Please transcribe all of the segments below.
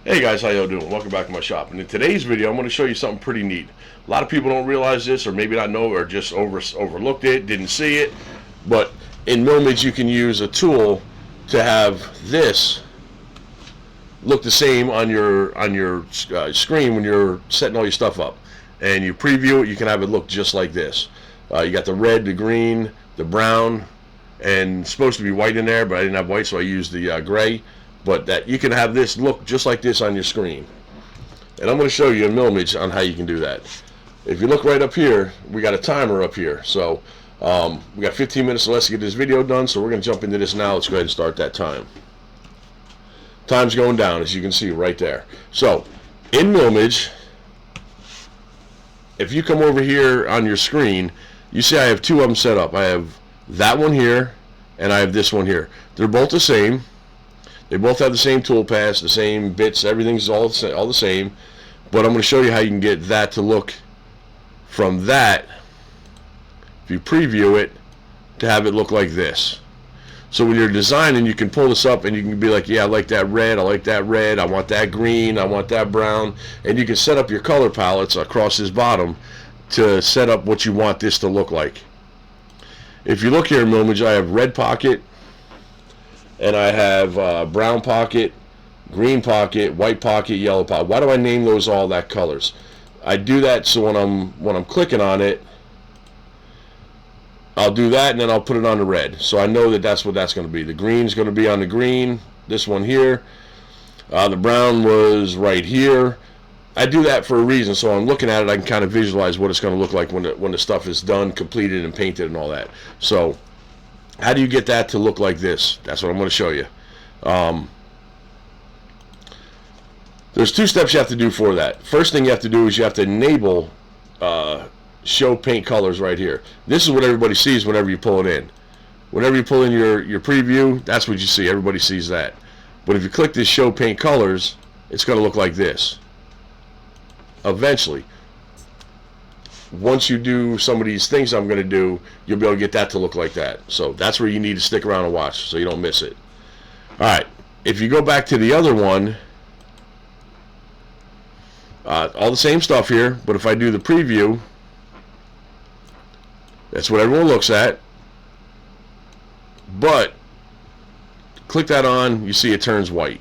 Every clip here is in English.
Hey guys, how y'all doing? Welcome back to my shop. And in today's video, I'm going to show you something pretty neat. A lot of people don't realize this, or maybe not know, or just overlooked it, didn't see it. But in Millmage, you can use a tool to have this look the same on your screen when you're setting all your stuff up. And you preview it, you can have it look just like this. You got the red, the green, the brown, and it's supposed to be white in there, but I didn't have white, so I used the gray. But that you can have this look just like this on your screen. And I'm going to show you in Millmage on how you can do that. If you look right up here, we got a timer up here. So we got 15 minutes or less to get this video done, so we're going to jump into this now. Let's go ahead and start that time. Time's going down, as you can see right there. So in Millmage, if you come over here on your screen, you see I have two of them set up. I have that one here, and I have this one here. They're both the same. They both have the same toolpath, the same bits, everything's all the same. But I'm going to show you how you can get that to look from that, if you preview it, to have it look like this. So when you're designing, you can pull this up and you can be like, yeah, I like that red, I like that red, I want that green, I want that brown. And you can set up your color palettes across this bottom to set up what you want this to look like. If you look here in Millmage, I have red pocket, and I have brown pocket, green pocket, white pocket, yellow pocket. Why do I name those all that colors? I do that so when I'm clicking on it, I'll do that and then I'll put it on the red. So I know that that's what that's going to be. The green is going to be on the green, this one here. The brown was right here. I do that for a reason, so I'm looking at it, I can kind of visualize what it's going to look like when the stuff is done, completed, and painted and all that. So how do you get that to look like this? That's what I'm going to show you. There's two steps you have to do for that. First thing you have to do is you have to enable show paint colors right here. This is what everybody sees whenever you pull it in. Whenever you pull in your preview, that's what you see. Everybody sees that. But if you click this show paint colors, it's going to look like this. Eventually, once you do some of these things I'm going to do, you'll be able to get that to look like that. So that's where you need to stick around and watch so you don't miss it. Alright, if you go back to the other one, all the same stuff here, but if I do the preview, that's what everyone looks at. But click that on, you see it turns white.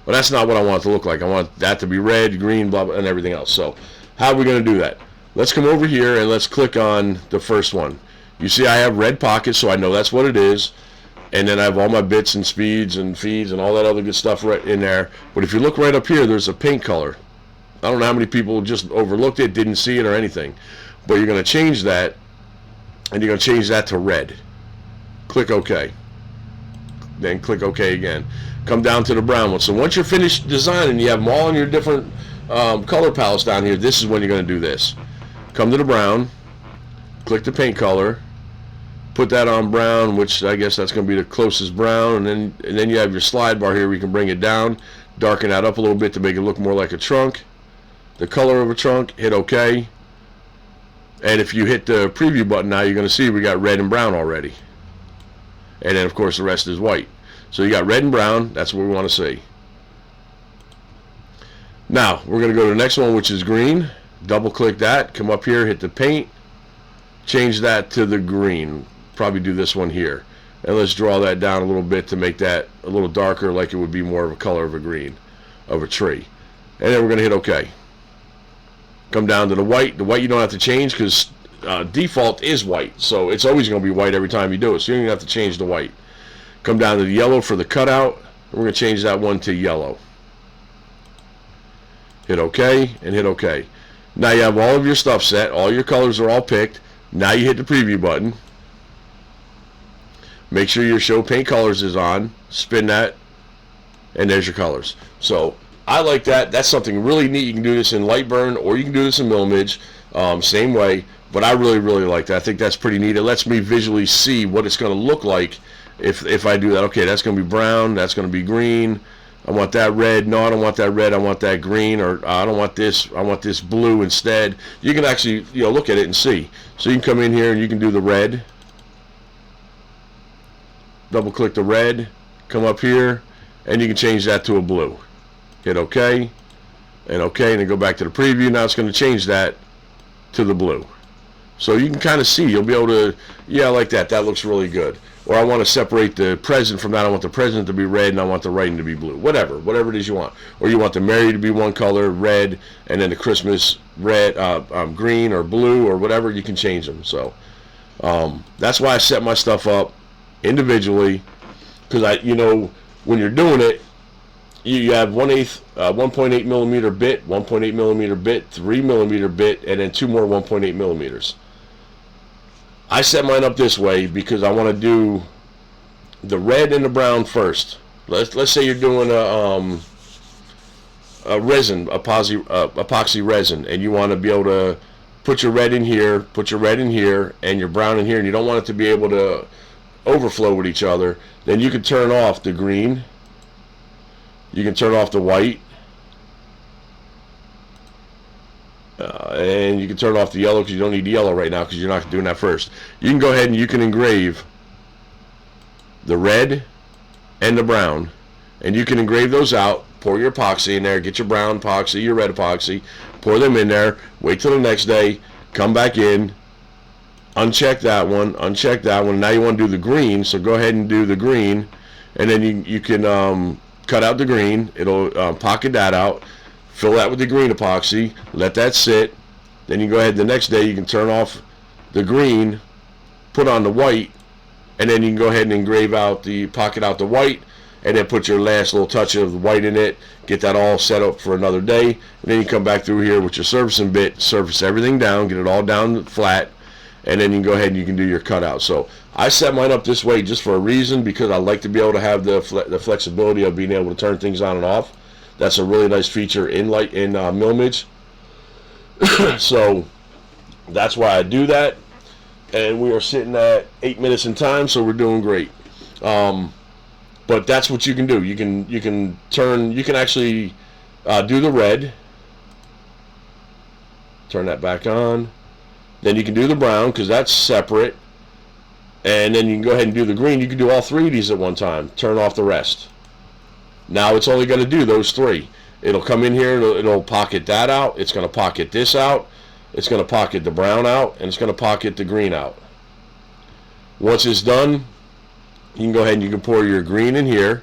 Well, that's not what I want it to look like. I want that to be red, green, blah, blah, and everything else. So how are we going to do that? Let's come over here and let's click on the first one. You see I have red pockets, so I know that's what it is. And then I have all my bits and speeds and feeds and all that other good stuff right in there. But if you look right up here, there's a paint color. I don't know how many people just overlooked it, didn't see it or anything. But you're going to change that, and you're going to change that to red. Click OK. Then click OK again. Come down to the brown one. So once you're finished designing, you have them all in your different color palettes down here. This is when you're going to do this. Come to the brown, click the paint color, put that on brown, which I guess that's going to be the closest brown, and then you have your slide bar here where you can bring it down, darken that up a little bit to make it look more like a trunk. The color of a trunk, hit OK. And if you hit the preview button now, you're going to see we got red and brown already. And then of course the rest is white. So you got red and brown, that's what we want to see. Now we're going to go to the next one, which is green. Double click that, come up here, hit the paint, change that to the green. Probably do this one here. And let's draw that down a little bit to make that a little darker, like it would be more of a color of a green, of a tree. And then we're going to hit OK. Come down to the white. The white you don't have to change because default is white. So it's always going to be white every time you do it. So you don't even have to change the white. Come down to the yellow for the cutout. And we're going to change that one to yellow. Hit OK and hit OK. Now you have all of your stuff set. All your colors are all picked. Now you hit the preview button. Make sure your show paint colors is on. Spin that. And there's your colors. So I like that. That's something really neat. You can do this in Lightburn or you can do this in Millmage. Same way. But I really like that. I think that's pretty neat. It lets me visually see what it's going to look like if I do that. Okay, that's going to be brown. That's going to be green. I want that red. No, I don't want that red. I want that green. Or I don't want this. I want this blue instead. You can actually look at it and see. So you can come in here and you can do the red. Double click the red. Come up here and you can change that to a blue. hit OK, and OK, and then go back to the preview. Now it's going to change that to the blue. So you can kind of see, you'll be able to, yeah, like that. That looks really good. Or I want to separate the present from that. I want the present to be red and I want the writing to be blue. Whatever it is you want. Or you want the Mary to be one color, red, and then the Christmas red, green or blue or whatever. You can change them. So that's why I set my stuff up individually, because when you're doing it, you have 1.8 millimeter bit, 1.8 millimeter bit, 3 millimeter bit, and then 2 more 1.8 millimeters. I set mine up this way because I want to do the red and the brown first. Let's say you're doing a resin, epoxy resin, and you want to be able to put your red in here, put your red in here, and your brown in here, and you don't want it to be able to overflow with each other. Then you can turn off the green, you can turn off the white, and you can turn off the yellow because you don't need the yellow right now because you're not doing that first. You can go ahead and you can engrave the red and the brown, and you can engrave those out. Pour your epoxy in there, get your brown epoxy, your red epoxy, pour them in there, wait till the next day, come back in, uncheck that one, now you want to do the green, so go ahead and do the green, and then you can cut out the green, it'll pocket that out, fill that with the green epoxy, let that sit, then you go ahead the next day, you can turn off the green, put on the white, and then you can go ahead and engrave out pocket out the white, and then put your last little touch of the white in it, get that all set up for another day, and then you come back through here with your surfacing bit, surface everything down, get it all down flat, and then you can go ahead and you can do your cutout. So I set mine up this way just for a reason, because I like to be able to have the flexibility of being able to turn things on and off. That's a really nice feature in Millmage. So that's why I do that, and we are sitting at 8 minutes in time, so we're doing great. But that's what you can do. You can actually do the red, turn that back on, then you can do the brown because that's separate, and then you can go ahead and do the green. You can do all three of these at one time, turn off the rest. Now it's only going to do those three. It'll come in here, it'll pocket that out, it's going to pocket this out, it's going to pocket the brown out, and it's going to pocket the green out. Once it's done, you can go ahead and you can pour your green in here,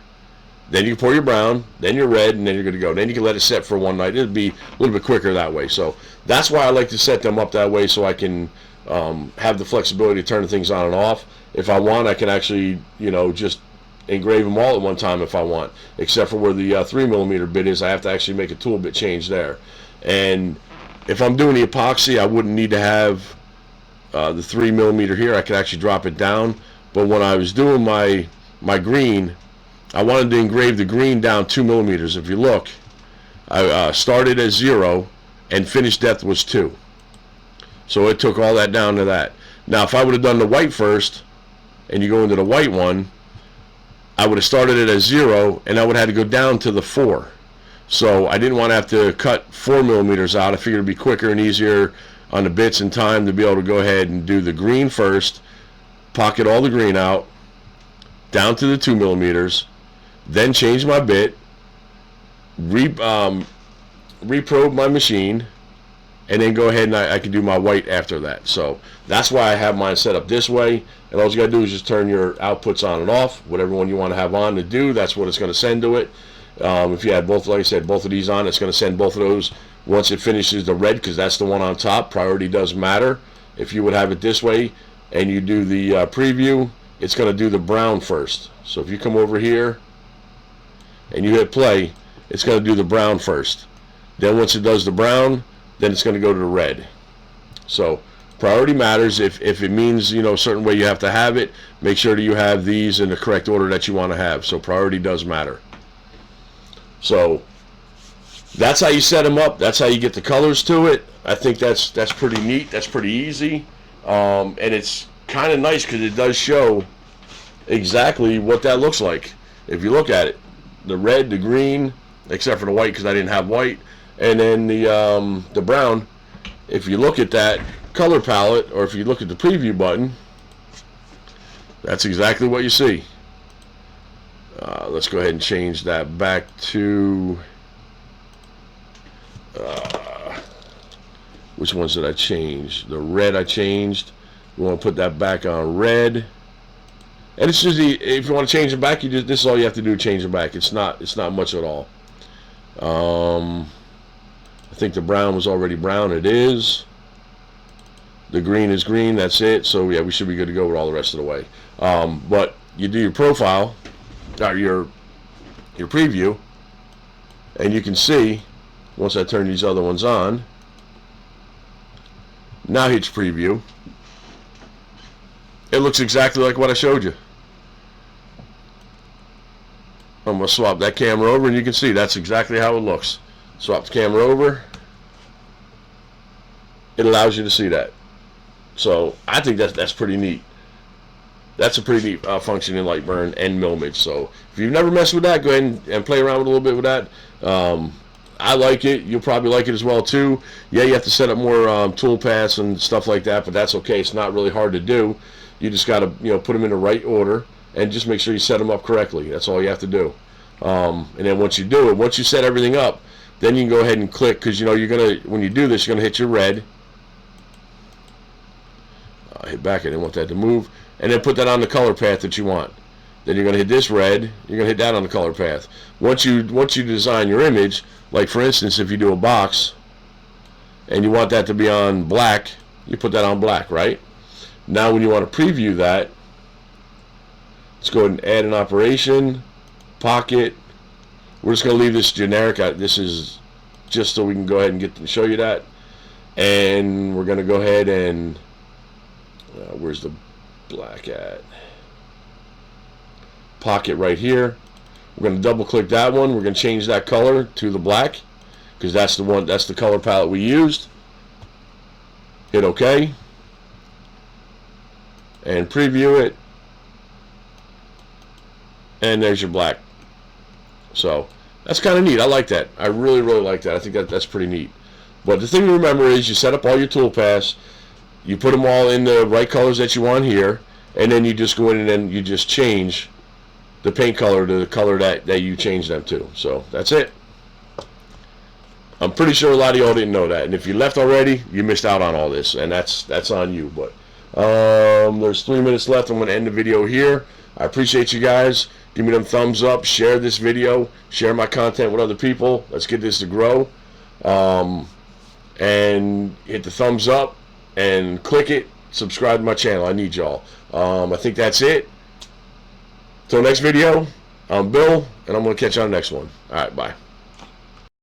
then you can pour your brown, then your red, and then you're good to go. Then you can let it set for one night. It'll be a little bit quicker that way. So that's why I like to set them up that way, so I can have the flexibility to turn things on and off. If I want, I can actually, just engrave them all at one time if I want, except for where the 3 millimeter bit is. I have to actually make a tool bit change there. And if I'm doing the epoxy, I wouldn't need to have the 3 millimeter here. I could actually drop it down. But when I was doing my green, I wanted to engrave the green down 2 millimeters. If you look, I started at 0 and finished depth was 2. So it took all that down to that. Now if I would have done the white first, and you go into the white one, I would have started it at 0 and I would have had to go down to the 4. So I didn't want to have to cut 4 millimeters out. I figured it'd be quicker and easier on the bits and time to be able to go ahead and do the green first, pocket all the green out, down to the 2 millimeters, then change my bit, reprobe my machine, and then go ahead and I can do my white after that. So that's why I have mine set up this way. And all you gotta do is just turn your outputs on and off, whatever one you want to have on to do. That's what it's going to send to it. If you had both, like I said, both of these on, it's going to send both of those once it finishes the red, because that's the one on top. Priority does matter. If you would have it this way and you do the preview, it's going to do the brown first. So if you come over here and you hit play, it's going to do the brown first. Then once it does the brown, then it's going to go to the red. So priority matters. If it means a certain way you have to have it, make sure that you have these in the correct order that you want to have. So priority does matter. So that's how you set them up. That's how you get the colors to it. I think that's pretty neat. That's pretty easy, and it's kind of nice because it does show exactly what that looks like. If you look at it, the red, the green, except for the white because I didn't have white, and then the brown. If you look at that color palette, or if you look at the preview button, that's exactly what you see. Let's go ahead and change that back to Which ones did I change? The red I changed. We want to put that back on red. And it's just, if you want to change it back, this is all you have to do, change it back. It's not much at all. I think the brown was already brown. It is. The green is green. That's it. So yeah, we should be good to go with all the rest of the way. But you do your profile, or your preview, and you can see once I turn these other ones on. Now hit preview. It looks exactly like what I showed you. I'm going to swap that camera over, and you can see that's exactly how it looks. Swap the camera over. It allows you to see that. So I think that's pretty neat. That's a pretty neat function in Lightburn and Millmage. So if you've never messed with that, go ahead and play around with a little bit with that. I like it. You'll probably like it as well too. Yeah, you have to set up more tool paths and stuff like that, but that's okay. It's not really hard to do. You just got to put them in the right order and just make sure you set them up correctly. That's all you have to do. And then once you do it, once you set everything up, then you can go ahead and click, because you're gonna, when you do this, you're gonna hit your red. Hit back. I didn't want that to move. And then put that on the color path that you want. Then you're going to hit this red. You're going to hit that on the color path. Once you design your image, like for instance, if you do a box and you want that to be on black, you put that on black, right? Now when you want to preview that, let's go ahead and add an operation, pocket. We're just going to leave this generic. This is just so we can go ahead and show you that. And we're going to go ahead and where's the black at? Pocket right here. We're going to double click that one. We're going to change that color to the black, because that's the one, that's the color palette we used. Hit OK and preview it, and there's your black. So that's kind of neat. I like that. I really like that. I think that's pretty neat. But the thing to remember is you set up all your tool paths, you put them all in the right colors that you want here, and then you just go in and then you just change the paint color to the color that you change them to. So that's it. I'm pretty sure a lot of y'all didn't know that, and if you left already, you missed out on all this, and that's on you. But there's 3 minutes left. I'm going to end the video here. I appreciate you guys. Give me them thumbs up. Share this video. Share my content with other people. Let's get this to grow. And hit the thumbs up and click it. Subscribe to my channel. I need y'all. I think that's it. Till next video, I'm Bill, and I'm going to catch you on the next one. All right, bye.